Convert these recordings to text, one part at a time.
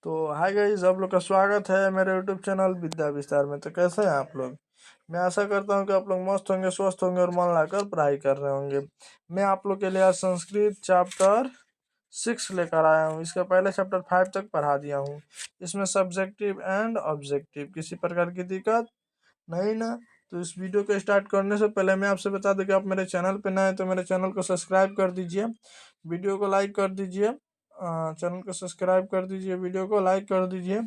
तो hi guys, आप लोग का स्वागत है मेरे यूट्यूब चैनल विद्या विस्तार में। तो कैसे हैं आप लोग? मैं आशा करता हूं कि आप लोग मस्त होंगे, स्वस्थ होंगे और मन लगाकर पढ़ाई कर रहे होंगे। मैं आप लोग के लिए आज संस्कृत चैप्टर 6 लेकर आया हूं। इसका पहले चैप्टर 5 तक पढ़ा दिया हूं। इसमें सब्जेक्टिव एंड ऑब्जेक्टिव किसी प्रकार की दिक्कत नहीं ना। तो इस वीडियो को स्टार्ट करने से पहले मैं आपसे बता दूं कि आप मेरे चैनल पे नए हैं तो मेरे चैनल को सब्सक्राइब कर दीजिए, वीडियो को लाइक कर दीजिए, चैनल को सब्सक्राइब कर दीजिए, वीडियो को लाइक कर दीजिए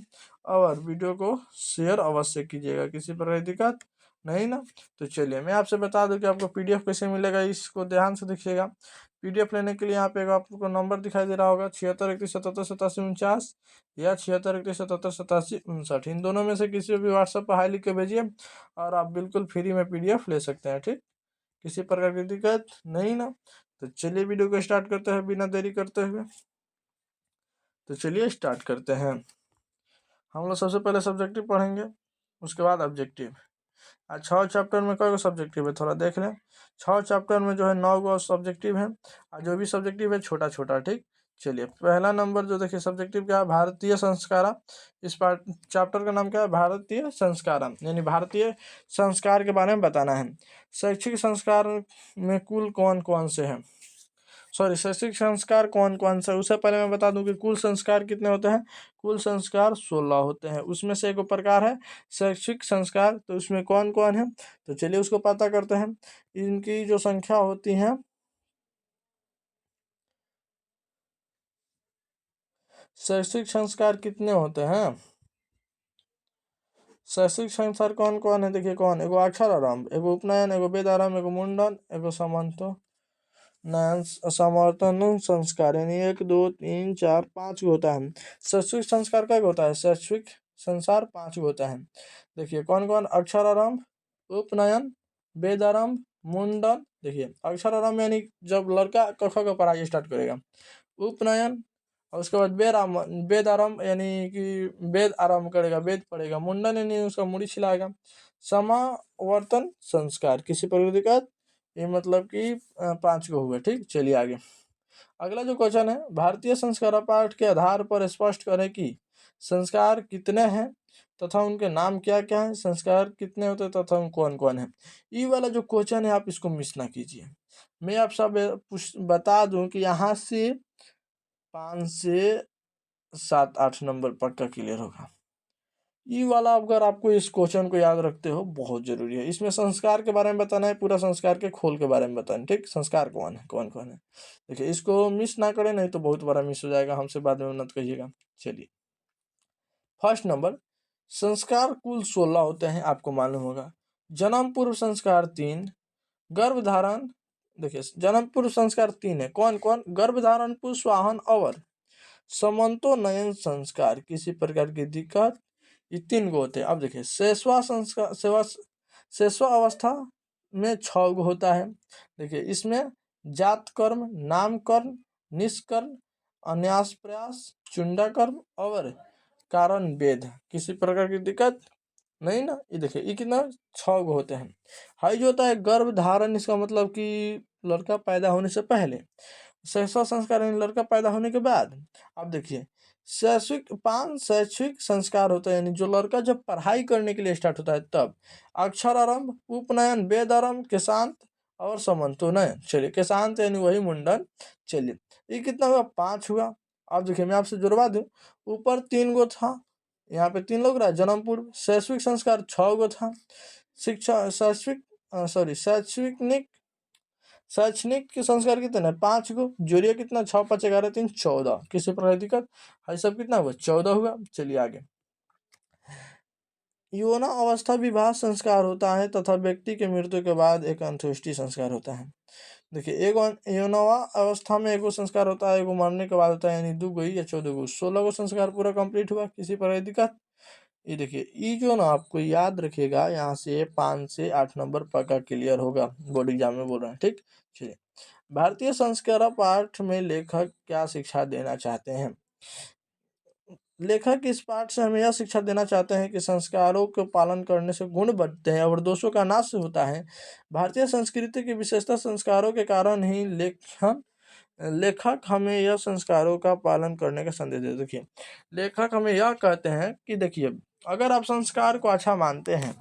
और वीडियो को शेयर अवश्य कीजिएगा। किसी प्रकार की दिक्कत नहीं ना। तो चलिए मैं आपसे बता दूं कि आपको पीडीएफ कैसे मिलेगा, इसको ध्यान से देखिएगा। पीडीएफ लेने के लिए यहाँ पे आपको नंबर दिखाई दे रहा होगा 76 31 77 87 49 या 76 31 77 87 59। इन दोनों में से किसी भी व्हाट्सएप पर हाई लिख के भेजिए और आप बिल्कुल फ्री में पीडीएफ ले सकते हैं। ठीक, किसी प्रकार की दिक्कत नहीं ना। तो चलिए वीडियो को स्टार्ट करते हैं बिना देरी करते हुए। तो चलिए स्टार्ट करते हैं। हम लोग सबसे पहले सब्जेक्टिव पढ़ेंगे, उसके बाद ऑब्जेक्टिव। आज 6 चैप्टर में कई सब्जेक्टिव है, थोड़ा देख लें। 6 चैप्टर में जो है 9 गो सब्जेक्टिव है और जो भी सब्जेक्टिव है छोटा छोटा। ठीक, चलिए पहला नंबर जो देखिए सब्जेक्टिव क्या है, भारतीय संस्कारा। इस पार्ट चैप्टर का नाम क्या है, भारतीय संस्कारा, यानी भारतीय संस्कार के बारे में बताना है। शैक्षिक संस्कार में कुल कौन कौन से हैं, सॉरी शैक्षिक संस्कार कौन कौन सा। उससे पहले मैं बता दूं कि कुल संस्कार कितने होते हैं। कुल संस्कार 16 होते हैं। उसमें से एक प्रकार है शैक्षिक संस्कार, तो उसमें कौन कौन है तो चलिए उसको पता करते हैं। इनकी जो संख्या होती है, शैक्षिक संस्कार कितने होते हैं, शैक्षिक संस्कार कौन कौन है देखिए। कौन, एगो अक्षर आरंभ, एगो उपनयन, एगो वेद आरंभ, एगो मुंडन, एगो समन्तो नयन समर्थन संस्कार, यानी 1 2 3 4 5 होता है। शैक्षिक संस्कार का होता है, शैक्षिक संस्कार 5 होता है। देखिए कौन कौन, अक्षर आरंभ, उपनयन, वेद आरंभ, मुंडन। देखिए अक्षर आरंभ यानी जब लड़का क ख का पढ़ाई स्टार्ट करेगा, उपनयन और उसके बाद वेद आरंभ यानी कि वेद आरंभ करेगा, वेद पढ़ेगा, मुंडन यानी उसका मुड़ी छिलाएगा, समावर्तन संस्कार किसी पर दिक्कत, ये मतलब कि 5 को हुए। ठीक, चलिए आगे। अगला जो क्वेश्चन है, भारतीय संस्कार पाठ के आधार पर स्पष्ट करें कि संस्कार कितने हैं तथा उनके नाम क्या क्या हैं, संस्कार कितने होते हैं तथा उन कौन कौन है। ये वाला जो क्वेश्चन है आप इसको मिस ना कीजिए। मैं आप सब बता दूं कि यहाँ से 5 से 7 8 नंबर पक्का क्लियर होगा। ये वाला अगर आपको इस क्वेश्चन को याद रखते हो बहुत जरूरी है। इसमें संस्कार के बारे में बताना है, पूरा संस्कार के खोल के बारे में बताना। ठीक, संस्कार कौन है कौन कौन है, देखिए इसको मिस ना करें, नहीं तो बहुत बड़ा मिस हो जाएगा, हमसे बाद में मत कहिएगा। चलिए फर्स्ट नंबर, संस्कार कुल 16 होते हैं, आपको मालूम होगा। जन्म पूर्व संस्कार 3, गर्भधारण, देखिए जन्म पूर्व संस्कार 3 है। कौन कौन, गर्भधारण, पुष्पाहन और समन्तोन्नयन संस्कार किसी प्रकार की दिक्कत, ये 3 गो होते हैं। अब देखिए शेषवा संस्कार, शेषवा अवस्था में 6 गो होता है। देखिए इसमें जात कर्म, नाम कर्म, निष्कर्म, अन्यास प्रयास, चुंडा कर्म और कारण वेद किसी प्रकार की दिक्कत नहीं ना। ये देखिए ये कितना 6 गो होते हैं। हाई जो होता है गर्भ धारण, इसका मतलब कि लड़का पैदा होने से पहले। शैशव संस्कार यानी लड़का पैदा होने के बाद। अब देखिए शैक्षिक 5 शैक्षिक संस्कार होता है, यानी जो लड़का जब पढ़ाई करने के लिए स्टार्ट होता है तब। अक्षर आरंभ, उपनयन, वेद आरंभ, केशांत और समन्तोन्नयन। चलिए केशांत यानी वही मुंडन। चलिए ये कितना हुआ, 5 हुआ। अब देखिए मैं आपसे जुड़वा दूं, ऊपर 3 गो था, यहाँ पे 3 लोग रहा। जन्म पूर्व शैक्षिक संस्कार 6 गो था। शिक्षा शैक्षिक सॉरी शैक्षणिक शैक्षणिक के संस्कार कितने, 5 गो। जोड़िए कितना, 6 5 11 3 14। किसी प्रकार दिक्कत, हाई सब कितना हुआ, 14 हुआ। चलिए आगे। यौना अवस्था विवाह संस्कार होता है तथा व्यक्ति के मृत्यु के बाद एक अंत्येष्टि संस्कार होता है। देखिए एक यौनवा अवस्था में एगो संस्कार होता है, एगो मरने के बाद होता है, यानी 2 गो या 14 गो, 16 गो संस्कार पूरा कंप्लीट हुआ। किसी प्रकार दिक्कत, ये देखिए ये जो ना आपको याद रखिएगा, यहाँ से 5 से 8 नंबर पक्का क्लियर होगा, बोर्ड एग्जाम में बोल रहे हैं। ठीक, चलिए भारतीय संस्कार पाठ में लेखक क्या शिक्षा देना चाहते हैं। लेखक इस पाठ से हमें यह शिक्षा देना चाहते हैं कि संस्कारों के पालन करने से गुण बढ़ते हैं और दोषों का नाश होता है। भारतीय संस्कृति की विशेषता संस्कारों के कारण ही लेखन लेखक हमें यह संस्कारों का पालन करने का संदेश देते। देखिए, लेखक हमें यह कहते हैं कि देखिए, अगर आप संस्कार को अच्छा मानते हैं,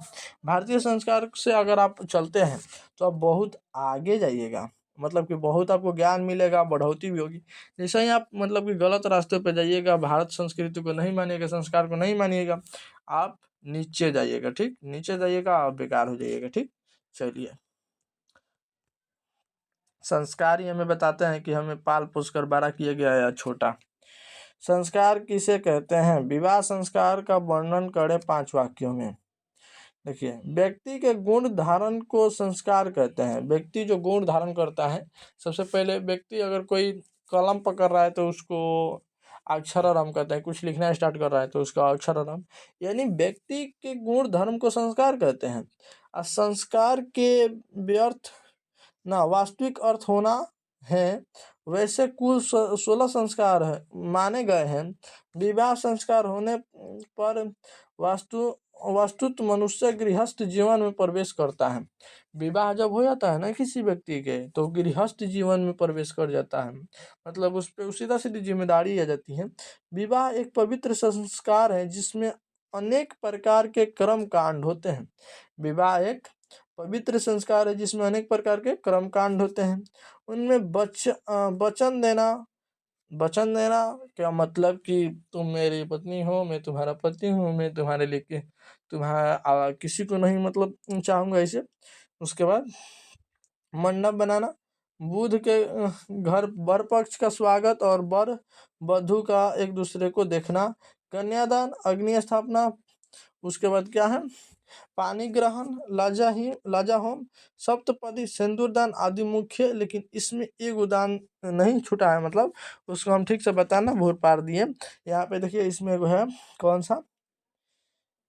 भारतीय संस्कार से अगर आप चलते हैं, तो आप बहुत आगे जाइएगा। मतलब कि बहुत आपको ज्ञान मिलेगा, बढ़ोतरी भी होगी। जैसे ही आप मतलब कि गलत रास्ते पे जाइएगा, भारत संस्कृति को नहीं मानिएगा, संस्कार को नहीं मानिएगा, आप नीचे जाइएगा। ठीक, नीचे जाइएगा, आप बेकार हो जाइएगा। ठीक, चलिए, संस्कार ही हमें बताते हैं कि हमें पाल पोस कर बड़ा किया गया है या छोटा। संस्कार किसे कहते हैं? विवाह संस्कार का वर्णन करें 5 वाक्यों में। देखिए, व्यक्ति के गुण धारण को संस्कार कहते हैं। व्यक्ति जो गुण धारण करता है, सबसे पहले व्यक्ति अगर कोई कलम पकड़ रहा है तो उसको अक्षरारंभ कहते हैं। कुछ लिखना स्टार्ट कर रहा है तो उसका अक्षरारंभ, यानी व्यक्ति के गुण धर्म को संस्कार कहते हैं। और संस्कार के व्यर्थ ना वास्तविक अर्थ होना है। वैसे कुल 16 संस्कार माने गए हैं। विवाह संस्कार होने पर वस्तुत मनुष्य गृहस्थ जीवन में प्रवेश करता है। विवाह जब हो जाता है ना किसी व्यक्ति के, तो गृहस्थ जीवन में प्रवेश कर जाता है। मतलब उस पर सीधा सीधी जिम्मेदारी आ जाती है। विवाह एक पवित्र संस्कार है जिसमें अनेक प्रकार के कर्म कांड होते हैं। विवाह एक पवित्र संस्कार है जिसमें अनेक प्रकार के कर्म कांड होते हैं। उनमें वचन देना क्या मतलब कि तुम मेरी पत्नी हो, मैं तुम्हारा पति हूँ, मैं तुम्हारे लिए तुम्हारा किसी को नहीं मतलब चाहूँगा इसे। उसके बाद मंडप बनाना, बुध के घर वर पक्ष का स्वागत और वर वधू का एक दूसरे को देखना। कन्यादान, अग्नि स्थापना, उसके बाद क्या है, पानी ग्रहण, लाजा होम, सप्तपदी, सिंदूरदान आदि मुख्य। लेकिन इसमें एक उदान नहीं छूटा है, मतलब उसको हम ठीक से बताना भूल पार दिए। यहाँ पे देखिए, इसमें वो है कौन सा,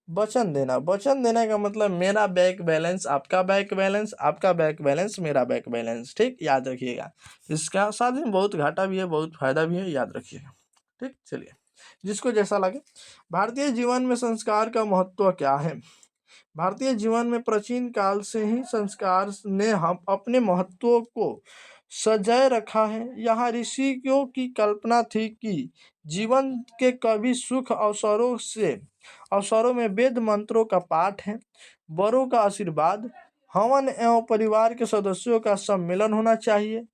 वचन देना। वचन देने का मतलब मेरा बैंक बैलेंस आपका बैंक बैलेंस, आपका बैंक बैलेंस मेरा बैंक बैलेंस। ठीक, याद रखिएगा। इसका साथ में बहुत घाटा भी है, बहुत फायदा भी है, याद रखिएगा। ठीक, चलिए, जिसको जैसा लगे। भारतीय जीवन में संस्कार का महत्व क्या है? भारतीय जीवन में प्राचीन काल से ही संस्कार ने हम अपने महत्व को सजाए रखा है। यहाँ ऋषियों की कल्पना थी कि जीवन के कभी सुख अवसरों में वेद मंत्रों का पाठ है, बड़ों का आशीर्वाद, हवन एवं परिवार के सदस्यों का सम्मेलन होना चाहिए।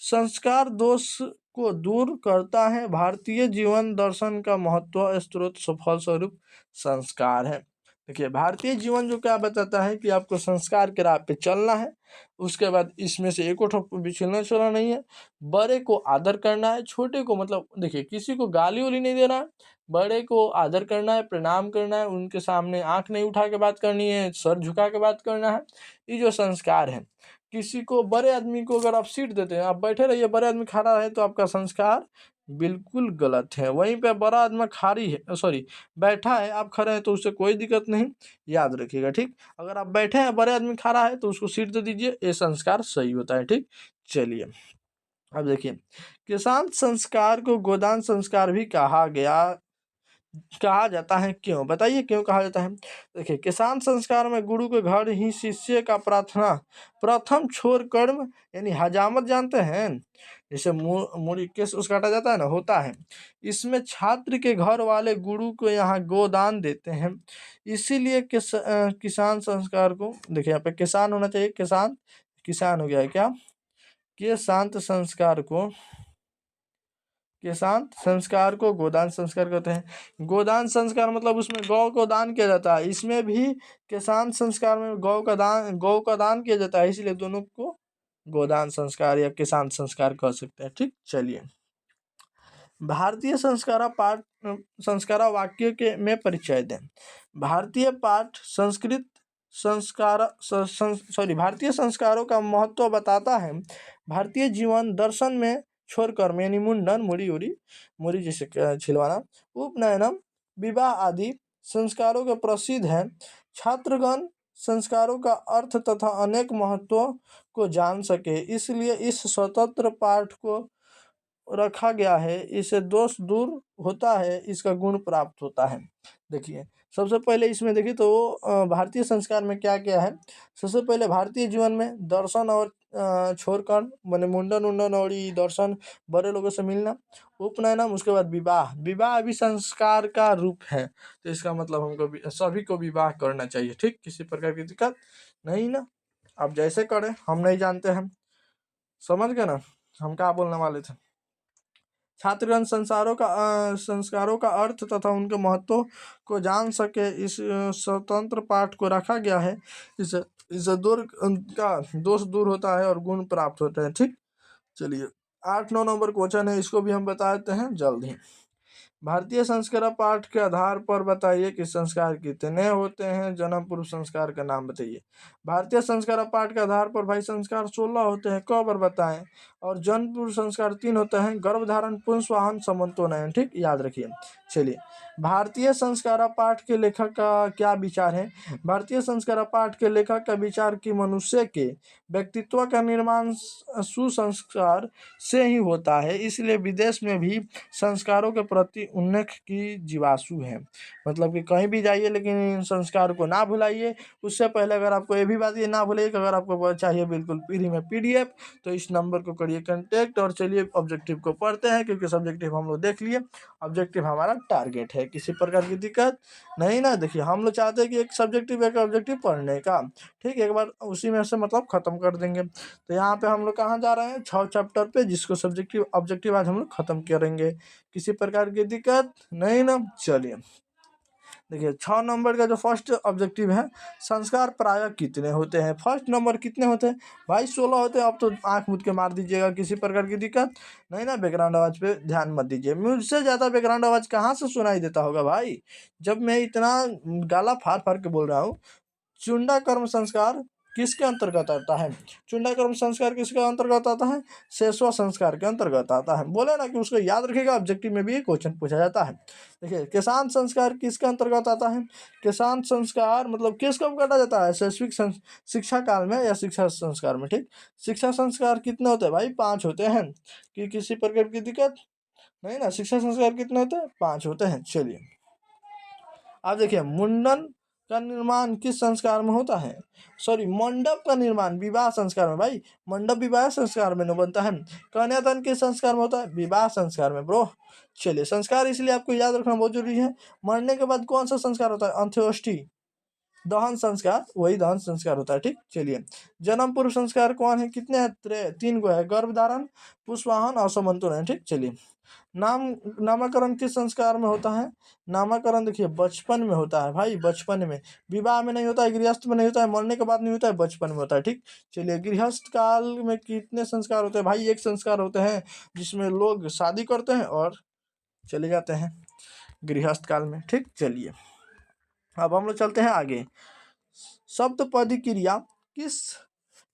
संस्कार दोष को दूर करता है। भारतीय जीवन दर्शन का महत्व स्रोत सफल स्वरूप संस्कार है। देखिए, भारतीय जीवन जो क्या बताता है कि आपको संस्कार के राह पे चलना है। उसके बाद इसमें से एको ठो बिछलना चलना नहीं है। बड़े को आदर करना है, छोटे को मतलब देखिए किसी को गाली उली नहीं देना है। बड़े को आदर करना है, प्रणाम करना है, उनके सामने आंख नहीं उठा के बात करनी है, सर झुका के बात करना है। ये जो संस्कार है। किसी को, बड़े आदमी को अगर आप सीट देते हैं, आप बैठे रहिए, बड़े आदमी खड़ा रहे, तो आपका संस्कार बिल्कुल गलत है। वहीं पे बड़ा आदमी खाली है, सॉरी बैठा है, आप खड़े हैं, तो उससे कोई दिक्कत नहीं, याद रखिएगा। ठीक, अगर आप बैठे हैं, बड़े आदमी खड़ा है, तो उसको सीट दे दीजिए, ये संस्कार सही होता है। ठीक, चलिए, अब देखिए, किसान संस्कार को गोदान संस्कार भी कहा जाता है। क्यों बताइए, क्यों कहा जाता है? देखिए, किसान संस्कार में गुरु के घर ही शिष्य का प्रार्थना प्रथम छोर कर्म यानी हजामत जानते हैं, जैसे मूड़ी केस उसका काटा जाता है ना, होता है। इसमें छात्र के घर वाले गुरु को यहाँ गोदान देते हैं। इसीलिए किसान संस्कार को देखिए, यहाँ पे किसान होना चाहिए, किसान हो गया है क्या, किसान संस्कार को गोदान संस्कार कहते हैं। गोदान संस्कार मतलब उसमें गौ को दान किया जाता है। इसमें भी किसान संस्कार में गौ का दान किया जाता है, इसलिए दोनों को गोदान संस्कार या किसान संस्कार कह सकते हैं। ठीक, चलिए, भारतीय संस्कार वाक्य के में परिचय दें। भारतीय पाठ संस्कृत भारतीय संस्कारों का महत्व बताता है। भारतीय जीवन दर्शन में छोर कर्म यानी मुंडन, मुड़ी जैसे छिलवाना, उपनयनम, विवाह आदि संस्कारों के प्रसिद्ध हैं। छात्रगण संस्कारों का अर्थ तथा अनेक महत्व को जान सके, इसलिए इस स्वतंत्र पाठ को रखा गया है। इससे दोष दूर होता है, इसका गुण प्राप्त होता है। देखिए, सबसे पहले इसमें देखिए तो भारतीय संस्कार में क्या क्या है। सबसे पहले भारतीय जीवन में दर्शन और छोड़कर मैंने मुंडन उंडन और ये दर्शन, बड़े लोगों से मिलना, उपनयनम, उसके बाद विवाह। विवाह भी संस्कार का रूप है, तो इसका मतलब हमको सभी को विवाह करना चाहिए, ठीक, किसी प्रकार की दिक्कत नहीं ना। आप जैसे करें, हम नहीं जानते हैं, समझ गए ना हम क्या बोलने वाले थे। छात्रगण संस्कारों का अर्थ तथा उनके महत्व को जान सके, इस स्वतंत्र पाठ को रखा गया है। इससे दोष दूर होता है और गुण प्राप्त होते हैं, ठीक। चलिए 8-9 नंबर क्वेश्चन है, इसको भी हम बता देते हैं जल्द ही। भारतीय संस्कार पाठ के आधार पर बताइए कि संस्कार कितने होते हैं। जन्म पूर्व संस्कार का नाम बताइए। भारतीय संस्कार पाठ के आधार पर भाई संस्कार 16 होते हैं, कब बार बताएं। और जन्म पूर्व संस्कार 3 होते हैं, गर्भधारण, पुंसवाहन, समंतोनयन, ठीक, याद रखिए। चलिए भारतीय संस्कार पाठ के लेखक का क्या विचार है। भारतीय संस्कार पाठ के लेखक का विचार कि मनुष्य के व्यक्तित्व का निर्माण सुसंस्कार से ही होता है, इसलिए विदेश में भी संस्कारों के प्रति उन्नत की जीवाशु है। मतलब कि कहीं भी जाइए लेकिन इन संस्कार को ना भुलाइए। उससे पहले अगर आपको ये भी बात ये ना भूलिए कि अगर आपको चाहिए बिल्कुल फ्री में PDF, तो इस नंबर को करिए कांटेक्ट। और चलिए ऑब्जेक्टिव को पढ़ते हैं, क्योंकि सब्जेक्टिव हम लोग देख लिए, ऑब्जेक्टिव हमारा टारगेट है, किसी प्रकार की दिक्कत नहीं ना। देखिए हम लोग चाहते हैं कि एक सब्जेक्टिव एक ऑब्जेक्टिव पढ़ने का, ठीक, एक बार उसी में से मतलब खत्म कर देंगे। तो यहाँ पे हम लोग कहाँ जा रहे हैं, 6 चैप्टर पे, जिसको सब्जेक्टिव ऑब्जेक्टिव आज हम लोग खत्म करेंगे, किसी प्रकार की दिक्कत नहीं ना। चलिए देखिए 6 नंबर का जो फर्स्ट ऑब्जेक्टिव है, संस्कार प्रायः कितने होते हैं। फर्स्ट नंबर कितने होते हैं भाई, 16 होते हैं। अब तो आंख मूंद के मार दीजिएगा, किसी प्रकार की दिक्कत नहीं ना। बैकग्राउंड आवाज पे ध्यान मत दीजिए, मुझसे ज्यादा बैकग्राउंड आवाज कहाँ से सुनाई देता होगा भाई, जब मैं इतना गाला फाड़ फाड़ के बोल रहा हूँ। चुंडा कर्म संस्कार किसके अंतर्गत आता है। चुंडा कर्म संस्कार किसके अंतर्गत आता है, शेषवा संस्कार के अंतर्गत आता है। बोले ना कि उसको याद रखिएगा, ऑब्जेक्टिव में भी क्वेश्चन पूछा जाता है। देखिए किसान संस्कार किसके अंतर्गत आता है। किसान संस्कार मतलब किस कब काटा जाता है, शैक्षिक शिक्षा काल में या शिक्षा संस्कार में, ठीक। शिक्षा संस्कार कितने होते हैं भाई, 5 होते हैं, कि किसी प्रकार की दिक्कत नहीं ना। शिक्षा संस्कार कितने होते हैं, 5 होते हैं। चलिए अब देखिए मुंडन का निर्माण किस संस्कार में होता है, सॉरी मंडप का निर्माण विवाह संस्कार में। भाई मंडप विवाह संस्कार में न बनता है। कन्यादान किस संस्कार में होता है, विवाह संस्कार में ब्रो। चलिए संस्कार इसलिए आपको याद रखना बहुत जरूरी है। मरने के बाद कौन सा संस्कार होता है, अंत्येष्टि, दहन संस्कार, वही दहन संस्कार होता है, ठीक। चलिए जन्म पूर्व संस्कार कौन है, कितने हैं, 3 को है, गर्भधारण, पुष्पवाहन और समंतोलन, ठीक। चलिए नामकरण किस संस्कार में होता है। नामकरण देखिए बचपन में होता है भाई, बचपन में, विवाह में नहीं होता है, गृहस्थ में नहीं होता है, मरने के बाद नहीं होता है, बचपन में होता है, ठीक। चलिए गृहस्थ काल में कितने संस्कार होते हैं भाई, एक संस्कार होते हैं, जिसमें लोग शादी करते हैं और चले जाते हैं गृहस्थ काल में, ठीक। चलिए अब हम लोग चलते हैं आगे। सप्तपदी क्रिया किस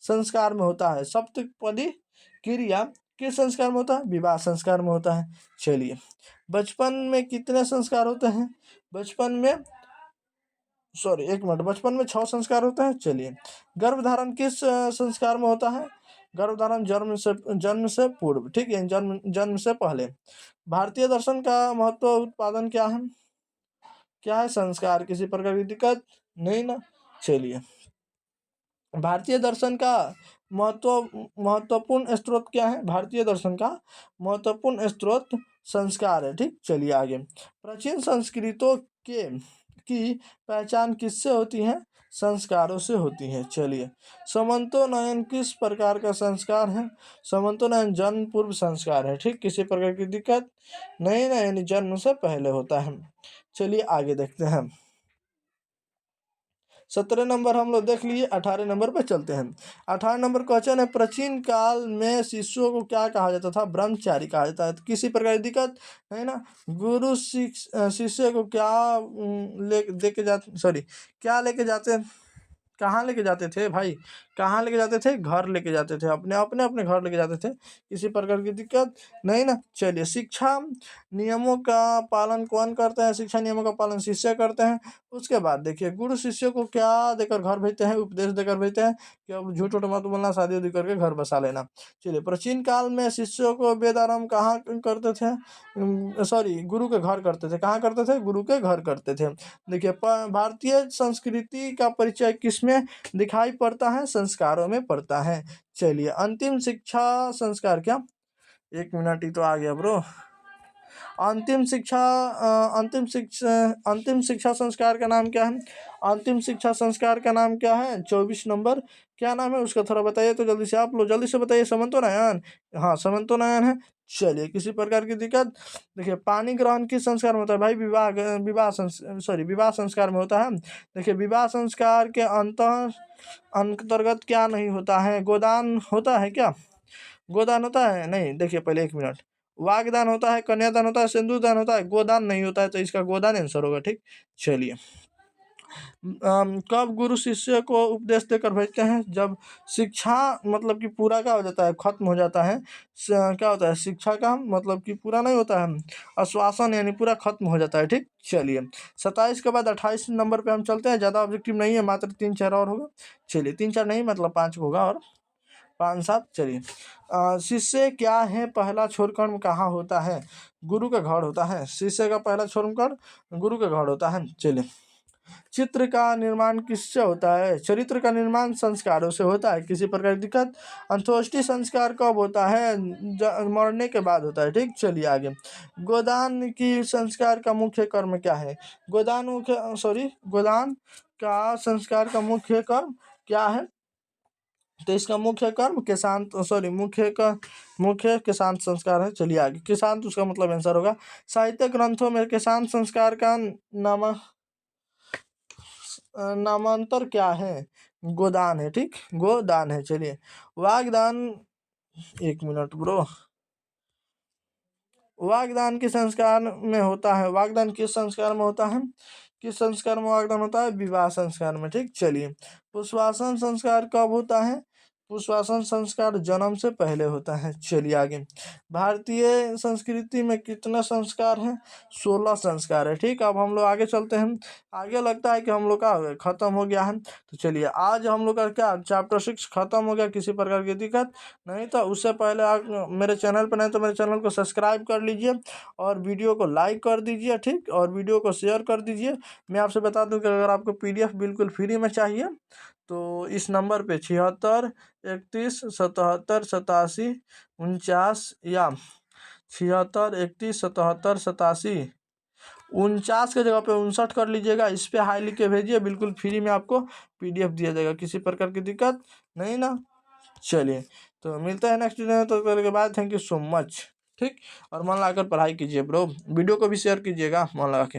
संस्कार में होता है। सप्तपदी क्रिया किस संस्कार में होता है, विवाह संस्कार में होता है। चलिए बचपन में कितने संस्कार होते हैं, बचपन में सॉरी एक मिनट, बचपन में 6 संस्कार होते हैं। चलिए गर्भधारण किस संस्कार में होता है, गर्भधारण जन्म से पूर्व, ठीक है, जन्म से पहले। भारतीय दर्शन का महत्व उत्पादन क्या है, संस्कार, किसी प्रकार की दिक्कत नहीं ना। चलिए भारतीय दर्शन का महत्वपूर्ण स्रोत क्या है, भारतीय दर्शन का महत्वपूर्ण स्रोत संस्कार है, ठीक। चलिए आगे, प्राचीन संस्कृतों के की पहचान किससे होती है, संस्कारों से होती है। चलिए समंतोनयन किस प्रकार का संस्कार है, समंतोनयन जन्म पूर्व संस्कार है, ठीक, किसी प्रकार की दिक्कत नहीं ना, यानी जन्म से पहले होता है। चलिए आगे देखते हैं। 17 नंबर हम लोग देख लिए, 18 नंबर पर चलते हैं। 18 नंबर क्वेश्चन है, प्राचीन काल में शिष्यों को क्या कहा जाता था, ब्रह्मचारी कहा जाता है, तो किसी प्रकार की दिक्कत है ना। गुरु शिष्य को क्या ले दे के जाते, सॉरी क्या लेके जाते, कहाँ लेके जाते थे भाई, कहाँ लेके जाते थे, घर लेके जाते थे, अपने अपने अपने घर लेके जाते थे, किसी प्रकार की दिक्कत नहीं ना। चलिए शिक्षा नियमों का पालन कौन करते हैं, शिक्षा नियमों का पालन शिष्य करते हैं। उसके बाद देखिए गुरु शिष्य को क्या देकर घर भेजते हैं, उपदेश देकर भेजते हैं कि अब झूठ उठ मत बोलना, शादी उदी करके घर बसा लेना। चलिए प्राचीन काल में शिष्यों को वेद आरंभ कहाँ करते थे, सॉरी गुरु के घर करते थे, कहाँ करते थे, गुरु के घर करते थे। देखिए भारतीय संस्कृति का परिचय किस किसमें दिखाई पड़ता है? संस्कारों में पड़ता है। चलिए, अंतिम शिक्षा संस्कार क्या? 1 मिनट ही तो आ गया ब्रो। अंतिम शिक्षा संस्कार का नाम क्या है? अंतिम शिक्षा संस्कार का नाम क्या है? 24 नंबर। क्या नाम है उसका, थोड़ा बताइए तो जल्दी से, आप लोग जल्दी से बताइए। समंतो नयन। हाँ, समंतो नयन है। चलिए, किसी प्रकार की दिक्कत? देखिए, पानी ग्रहण किस संस्कार में होता है भाई? विवाह संस्कार में होता है। देखिए, विवाह संस्कार के अंतर्गत क्या नहीं होता है? गोदान होता है क्या? गोदान होता है? नहीं। देखिए, पहले 1 मिनट। वागदान होता है, कन्यादान होता है, सिंदूर दान होता है, गोदान नहीं होता है, तो इसका गोदान आंसर होगा। ठीक। चलिए, कब गुरु शिष्य को उपदेश देकर भेजते हैं? जब शिक्षा मतलब कि पूरा क्या हो जाता है? खत्म हो जाता है। क्या होता है? शिक्षा का मतलब कि पूरा नहीं होता है, आश्वासन यानी पूरा खत्म हो जाता है। ठीक। चलिए, 27 के बाद 28 नंबर पे हम चलते हैं। ज़्यादा ऑब्जेक्टिव नहीं है, मात्र 3-4 और होगा। चलिए, 3-4 नहीं मतलब 5 होगा, और 5-7। चलिए, शिष्य क्या है? पहला छोर कर्म कहाँ होता है? गुरु का घर होता है। शिष्य का पहला छोर कर्म गुरु का घर होता है। चलिए, चित्र का निर्माण किससे होता है? चरित्र का निर्माण संस्कारों से होता है। किसी प्रकार की दिक्कत? अंत्येष्टि संस्कार कब होता है? मरने के बाद होता है। ठीक। चलिए आगे। गोदान की संस्कार का मुख्य कर्म क्या है? गोदान का संस्कार का मुख्य कर्म क्या है? तो इसका मुख्य कर्म मुख्य किसान संस्कार है। चलिए आगे। किसान उसका मतलब आंसर होगा। साहित्य ग्रंथों में किसान संस्कार का नामांतर क्या है? गोदान है। ठीक, गोदान है। चलिए, वागदान। 1 मिनट ब्रो। वागदान किस संस्कार में होता है? वागदान किस संस्कार में होता है? किस संस्कार में वागदान होता है? विवाह संस्कार में। ठीक। चलिए, पुष्पवासन संस्कार कब होता है? पुष्पवासन संस्कार जन्म से पहले होता है। चलिए आगे। भारतीय संस्कृति में कितने संस्कार हैं? 16 संस्कार है। ठीक। अब हम लोग आगे चलते हैं। आगे लगता है कि हम लोग का खत्म हो गया है। तो चलिए, आज हम लोग का क्या चैप्टर 6 खत्म हो गया। किसी प्रकार की दिक्कत नहीं तो उससे पहले आप मेरे चैनल पर नहीं तो मेरे चैनल को सब्सक्राइब कर लीजिए और वीडियो को लाइक कर दीजिए। ठीक। और वीडियो को शेयर कर दीजिए। मैं आपसे बता दूं कि अगर आपको PDF बिल्कुल फ्री में चाहिए तो इस नंबर पे 76 31 77 87 49, या 76 31 77 87 49 के जगह पे 59 कर लीजिएगा। इस पे हाई लिख के भेजिए, बिल्कुल फ्री में आपको PDF दिया जाएगा। किसी प्रकार की दिक्कत नहीं ना? चलिए, तो मिलते हैं नेक्स्ट वीडियो में। तो करने के बाद थैंक यू सो मच। ठीक। और मन लगाकर पढ़ाई कीजिए ब्रो। वीडियो को भी शेयर कीजिएगा मन लगा के।